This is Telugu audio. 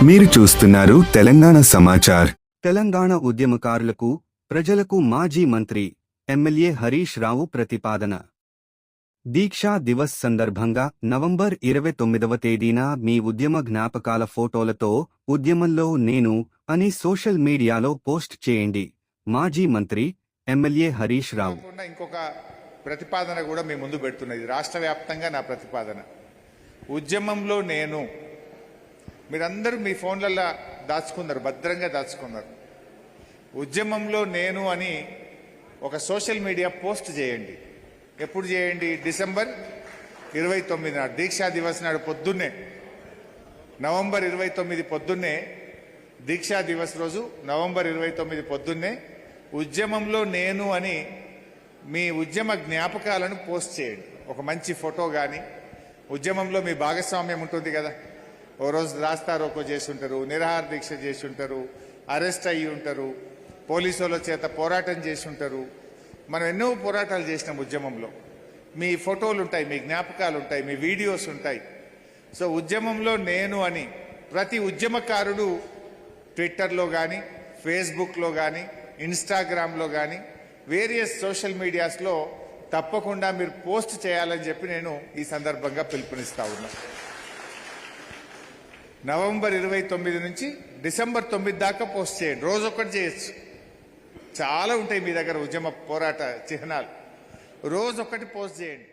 మీరు చూస్తున్నారు తెలంగాణ సమాచార్. తెలంగాణ ఉద్యమకారులకు, ప్రజలకు మాజీ మంత్రి, ఎమ్మెల్యే హరీష్ రావు ప్రతిపాదన. దీక్షా దివస్ సందర్భంగా నవంబర్ 29వ తేదీన మీ ఉద్యమ జ్ఞాపకాల ఫోటోలతో ఉద్యమంలో నేను అని సోషల్ మీడియాలో పోస్ట్ చేయండి. మాజీ మంత్రి, ఎమ్మెల్యే హరీష్ రావు. ఇంకొక ప్రతిపాదన కూడా మీ ముందు పెడుతున్నది. రాష్ట్ర వ్యాప్తంగా నా ప్రతిపాదన. ఉద్యమంలో నేను, మీరందరూ మీ ఫోన్లలో దాచుకున్నారు, భద్రంగా దాచుకున్నారు. ఉద్యమంలో నేను అని ఒక సోషల్ మీడియా పోస్ట్ చేయండి. ఎప్పుడు చేయండి? డిసెంబర్ 29 నాడు, దీక్షా దివస్ నాడు పొద్దున్నే, నవంబర్ 29 పొద్దున్నే, దీక్షా దివస్ రోజు నవంబర్ 29 పొద్దున్నే ఉద్యమంలో నేను అని మీ ఉద్యమ జ్ఞాపకాలను పోస్ట్ చేయండి. ఒక మంచి ఫోటో కానీ, ఉద్యమంలో మీ భాగస్వామ్యం ఉంటుంది కదా. ఓ రోజు రాస్తారోకో చేసి ఉంటారు, నిరాహార దీక్ష చేసి ఉంటారు, అరెస్ట్ అయ్యి ఉంటారు, పోలీసుల చేత పోరాటం చేసి ఉంటారు. మనం ఎన్నో పోరాటాలు చేసినాం ఉద్యమంలో. మీ ఫోటోలు ఉంటాయి, మీ జ్ఞాపకాలు ఉంటాయి, మీ వీడియోస్ ఉంటాయి. సో ఉద్యమంలో నేను అని ప్రతి ఉద్యమకారుడు ట్విట్టర్లో కానీ, ఫేస్బుక్లో కానీ, ఇన్స్టాగ్రామ్లో కానీ, వేరియస్ సోషల్ మీడియాస్లో తప్పకుండా మీరు పోస్ట్ చేయాలని చెప్పి నేను ఈ సందర్భంగా పిలుపునిస్తా ఉన్నా. నవంబర్ 29 నుంచి డిసెంబర్ 9 దాకా పోస్ట్ చేయండి. రోజొక్కటి చేయొచ్చు. చాలా ఉంటాయి మీ దగ్గర ఉద్యమ పోరాట చిహ్నాలు. రోజొక్కటి పోస్ట్ చేయండి.